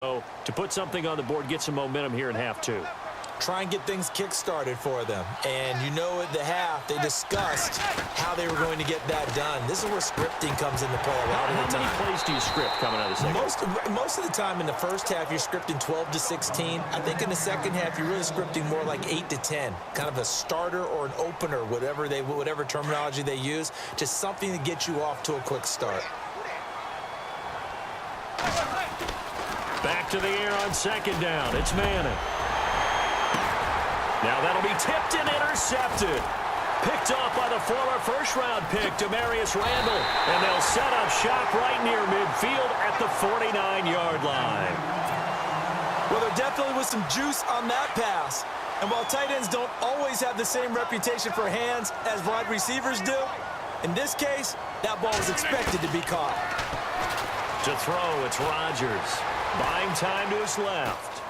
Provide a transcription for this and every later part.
to put something on the board, get some momentum here in half two. Try and get things kick-started for them. And you know at the half, they discussed how they were going to get that done. This is where scripting comes into play a lot of the time. How many plays do you script coming out of the second? Most of the time in the first half, you're scripting 12 to 16. I think in the second half, you're really scripting more like 8 to 10. Kind of a starter or an opener, whatever terminology they use. Just something to get you off to a quick start. Back to the air on second down. It's Manning. Now that'll be tipped and intercepted. Picked off by the former first-round pick, Demarius Randall. And they'll set up shop right near midfield at the 49-yard line. Well, there definitely was some juice on that pass. And while tight ends don't always have the same reputation for hands as wide receivers do, in this case, that ball was expected to be caught. To throw, it's Rodgers. Buying time to his left.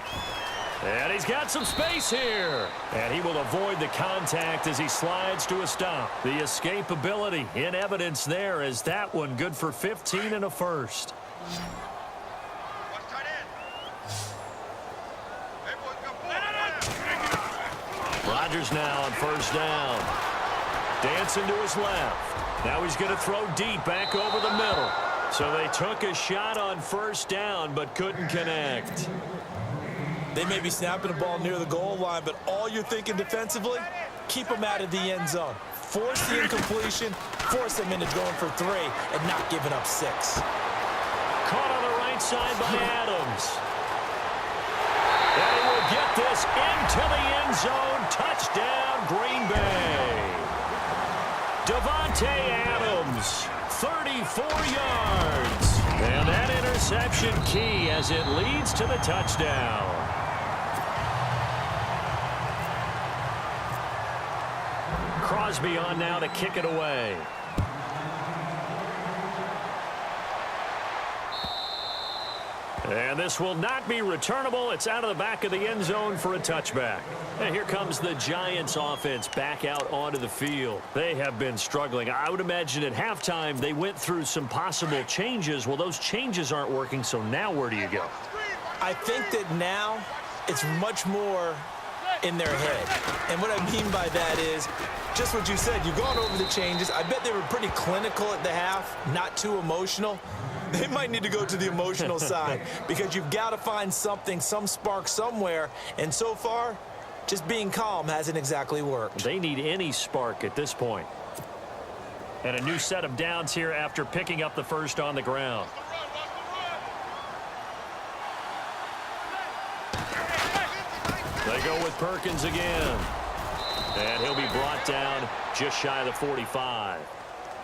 And he's got some space here. And he will avoid the contact as he slides to a stop. The escapability in evidence there as that one good for 15 and a first. Rodgers now on first down. Dancing to his left. Now he's going to throw deep back over the middle. So they took a shot on first down but couldn't connect. They may be snapping the ball near the goal line, but all you're thinking defensively, keep them out of the end zone. Force the incompletion, force them into going for 3, and not giving up 6. Caught on the right side by Adams. And he will get this into the end zone. Touchdown, Green Bay. Davante Adams, 34 yards. And that interception key as it leads to the touchdown. Crosby on now to kick it away. And this will not be returnable. It's out of the back of the end zone for a touchback. And here comes the Giants offense back out onto the field. They have been struggling. I would imagine at halftime they went through some possible changes. Well, those changes aren't working, so now where do you go? I think that now it's much more in their head. And what I mean by that is just what you said. You've gone over the changes. I bet they were pretty clinical at the half, not too emotional. They might need to go to the emotional side because you've got to find something, some spark somewhere. And so far, just being calm hasn't exactly worked. They need any spark at this point. And a new set of downs here after picking up the first on the ground. They go with Perkins again. And he'll be brought down just shy of the 45.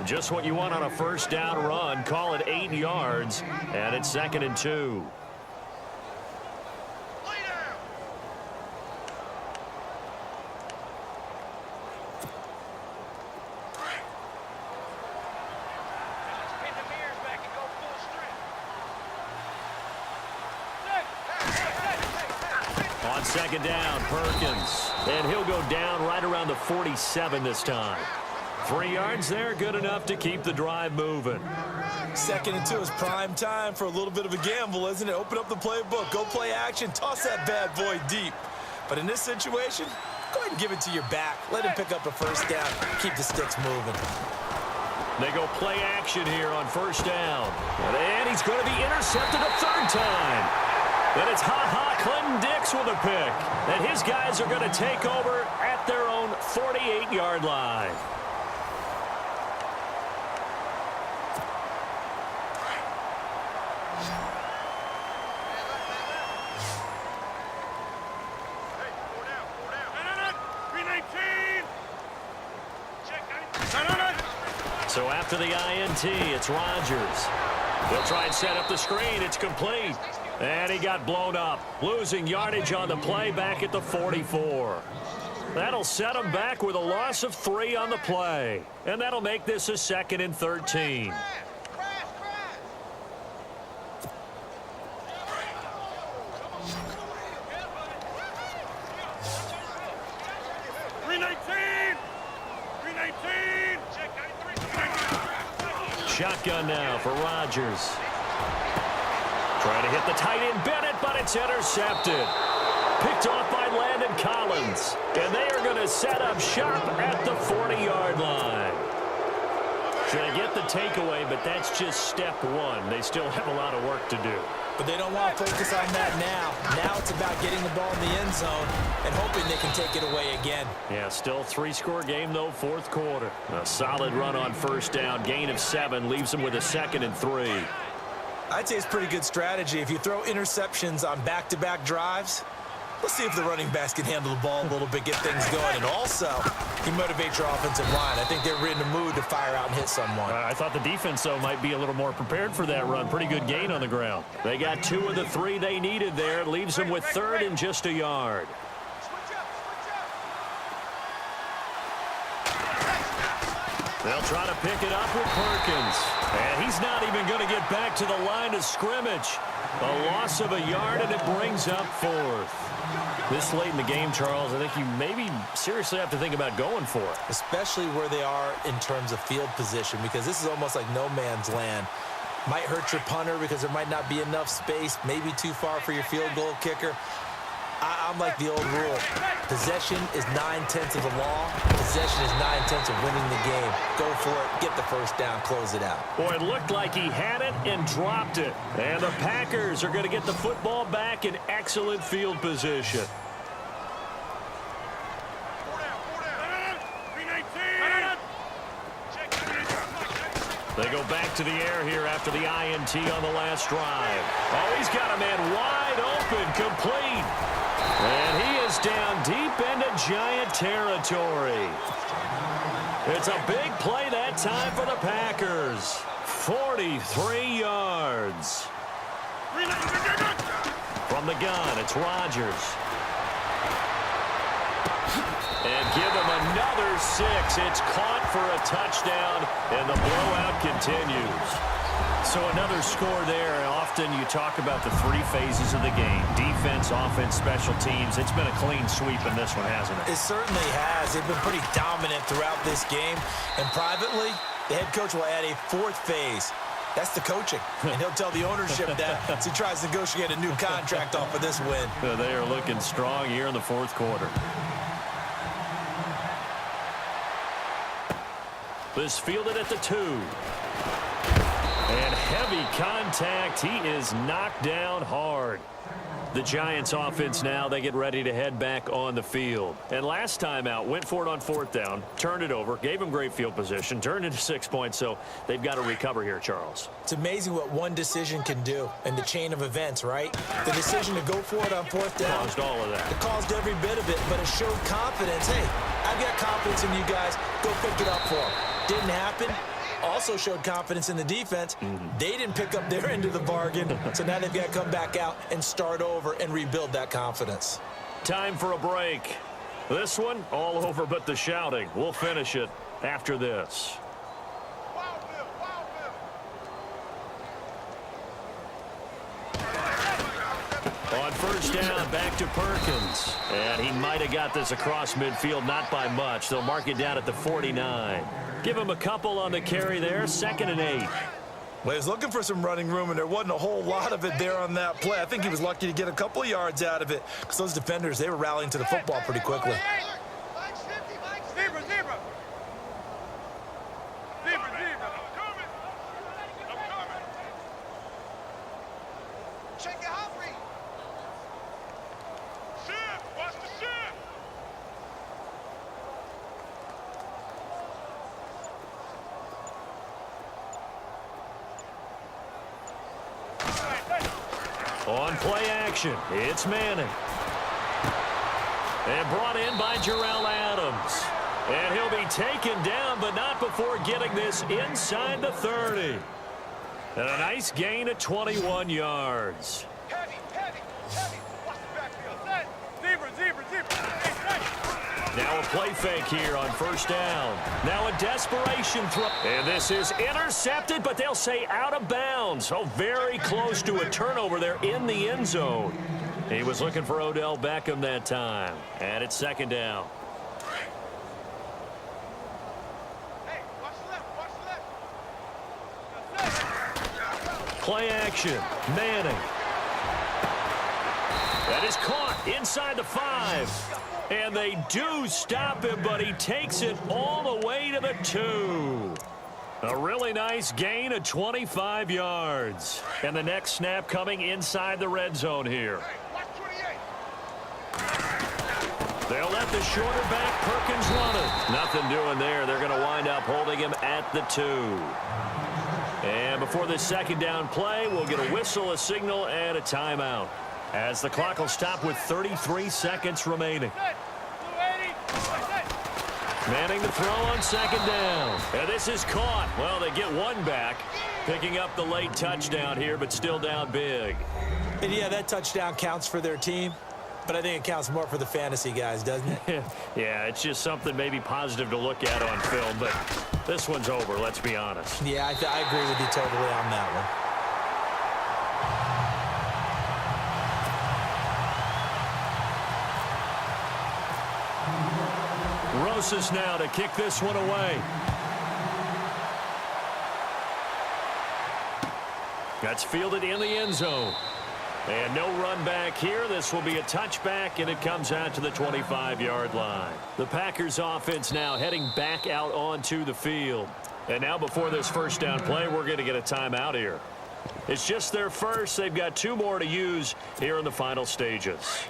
Just what you want on a first down run. Call it 8 yards. And it's 2nd and 2. On second down, Perkins. And he'll go down right around the 47 this time. 3 yards there, good enough to keep the drive moving. 2nd and 2 is prime time for a little bit of a gamble, isn't it? Open up the playbook, go play action, toss that bad boy deep. But in this situation, go ahead and give it to your back. Let him pick up a first down. Keep the sticks moving. They go play action here on first down. And he's going to be intercepted a 3rd time. Then it's Clinton Dix with a pick. And his guys are going to take over at their own 48-yard line. So after the INT, it's Rodgers. They'll try and set up the screen. It's complete. And he got blown up, losing yardage on the play back at the 44. That'll set him back with a loss of 3 on the play. And that'll make this a 2nd and 13. Shotgun now for Rodgers. Trying to hit the tight end, Bennett, It's intercepted. Picked off by Landon Collins. And they are going to set up shop at the 40-yard line. They get the takeaway, but that's just step one. They still have a lot of work to do. But they don't want to focus on that now. Now it's about getting the ball in the end zone and hoping they can take it away again. Yeah, still 3-score game, though, fourth quarter. A solid run on first down. Gain of 7 leaves them with a 2nd and 3. I'd say it's pretty good strategy. If you throw interceptions on back-to-back drives, let's see if the running backs can handle the ball a little bit, get things going. And also, you motivate your offensive line. I think they're in the mood to fire out and hit someone. I thought the defense, though, might be a little more prepared for that run. Pretty good gain on the ground. They got 2 of the 3 they needed there. Leaves them with 3rd and just a yard. They'll try to pick it up with Perkins. And he's not even going to get back to the line of scrimmage. A loss of a yard, and it brings up 4th. This late in the game, Charles, I think you maybe seriously have to think about going for it. Especially where they are in terms of field position, because this is almost like no man's land. Might hurt your punter because there might not be enough space, maybe too far for your field goal kicker. I'm like the old rule. Possession is 9/10 of the law. Possession is 9/10 of winning the game. Go for it. Get the first down. Close it out. Boy, it looked like he had it and dropped it. And the Packers are going to get the football back in excellent field position. They go back to the air here after the INT on the last drive. Oh, he's got a man wide open, complete. And he is down deep into Giant territory. It's a big play that time for the Packers. 43 yards. From the gun, it's Rodgers. And give him another 6. It's caught for a touchdown, and the blowout continues. So another score there. Often you talk about the 3 phases of the game. Defense, offense, special teams. It's been a clean sweep in this one, hasn't it? It certainly has. They've been pretty dominant throughout this game. And privately, the head coach will add a 4th phase. That's the coaching. And he'll tell the ownership that as he tries to negotiate a new contract off of this win. They are looking strong here in the fourth quarter. This fielded at the 2. And heavy contact. He is knocked down hard. The Giants offense now, they get ready to head back on the field. And last time out, went for it on 4th down, turned it over, gave them great field position, turned into 6 points, so they've got to recover here, Charles. It's amazing what one decision can do in the chain of events, right? The decision to go for it on 4th down. Caused all of that. It caused every bit of it, but it showed confidence. Hey, I've got confidence in you guys. Go pick it up for them. Didn't happen. Also showed confidence in the defense. They didn't pick up their end of the bargain, so now they've got to come back out and start over and rebuild that confidence. Time for a break. This one, all over but the shouting. We'll finish it after this. On first down, back to Perkins. And he might have got this across midfield, not by much. They'll mark it down at the 49. Give him a couple on the carry there, 2nd and 8. Well, he was looking for some running room, and there wasn't a whole lot of it there on that play. I think he was lucky to get a couple of yards out of it because those defenders, they were rallying to the football pretty quickly. On play action, it's Manning. And brought in by Jarrell Adams. And he'll be taken down, but not before getting this inside the 30. And a nice gain of 21 yards. Now a play fake here on first down. Now a desperation throw. And this is intercepted, but they'll say out of bounds. So very close to a turnover there in the end zone. He was looking for Odell Beckham that time. And it's 2nd down. Play action. Manning. That is caught inside the 5. And they do stop him, but he takes it all the way to the 2. A really nice gain of 25 yards. And the next snap coming inside the red zone here. They'll let the shorter back Perkins run it. Nothing doing there. They're going to wind up holding him at the 2. And before this second down play, we'll get a whistle, a signal, and a timeout, as the clock will stop with 33 seconds remaining. Manning the throw on second down. And this is caught. Well, they get one back, picking up the late touchdown here, but still down big. And yeah, that touchdown counts for their team, but I think it counts more for the fantasy guys, doesn't it? Yeah, it's just something maybe positive to look at on film, but this one's over, let's be honest. Yeah, I agree with you totally on that one. Rosas now to kick this one away. That's fielded in the end zone. And no run back here. This will be a touchback, and it comes out to the 25-yard line. The Packers offense now heading back out onto the field. And now before this first down play, we're going to get a timeout here. It's just their first. They've got 2 more to use here in the final stages.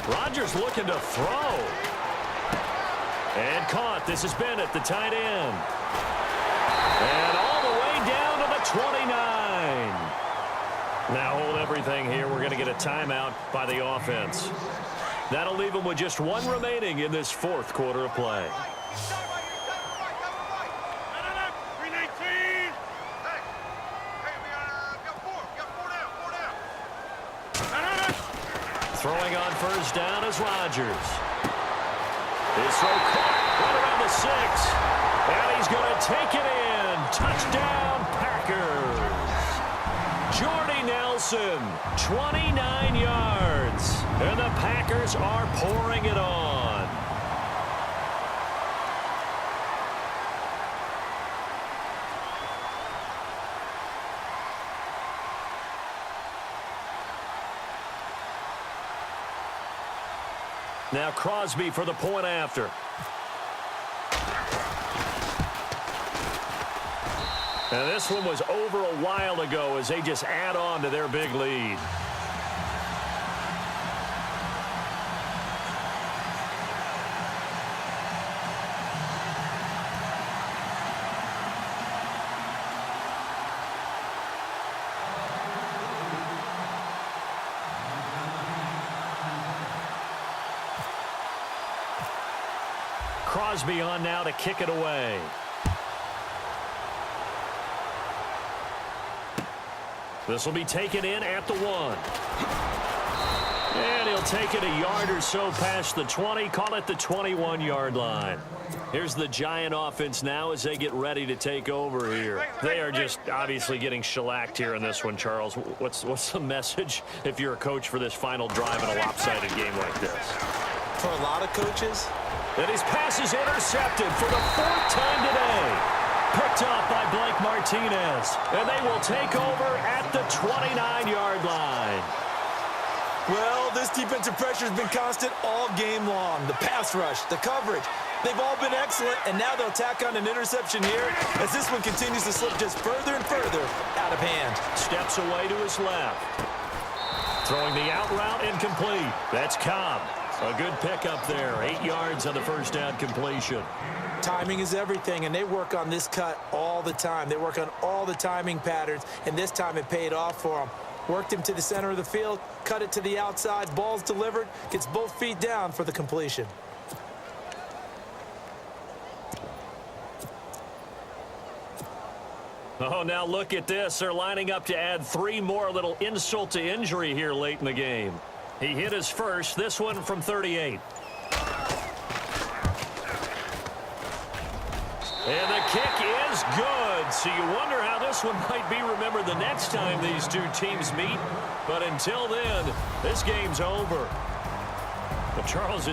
Rodgers looking to throw. And caught. This is Bennett, the tight end. And all the way down to the 29. Now hold everything here. We're going to get a timeout by the offense. That'll leave them with just 1 remaining in this 4th quarter of play. Throwing on first down is Rodgers. His throw caught right around the 6. And he's going to take it in. Touchdown, Packers. Jordy Nelson, 29 yards. And the Packers are pouring it on. Now Crosby for the point after. And this one was over a while ago as they just add on to their big lead. Crosby on now to kick it away. This will be taken in at the 1. And he'll take it a yard or so past the 20. Call it the 21-yard line. Here's the Giant offense now as they get ready to take over here. They are just obviously getting shellacked here in this one, Charles. What's the message if you're a coach for this final drive in a lopsided game like this? For a lot of coaches. And his pass is intercepted for the 4th time today. Picked off by Blake Martinez. And they will take over at the 29-yard line. Well, this defensive pressure has been constant all game long. The pass rush, the coverage, they've all been excellent, and now they'll tack on an interception here as this one continues to slip just further and further out of hand. Steps away to his left. Throwing the out route incomplete. That's Cobb. A good pickup there. 8 yards on the first down completion. Timing is everything, and they work on this cut all the time. They work on all the timing patterns, and this time it paid off for them. Worked him to the center of the field, cut it to the outside, ball's delivered, gets both feet down for the completion. Oh, now look at this. They're lining up to add 3 more, little insult to injury here late in the game. He hit his first, this one from 38. And the kick is good. So you wonder how this one might be remembered the next time these 2 teams meet. But until then, this game's over. But Charles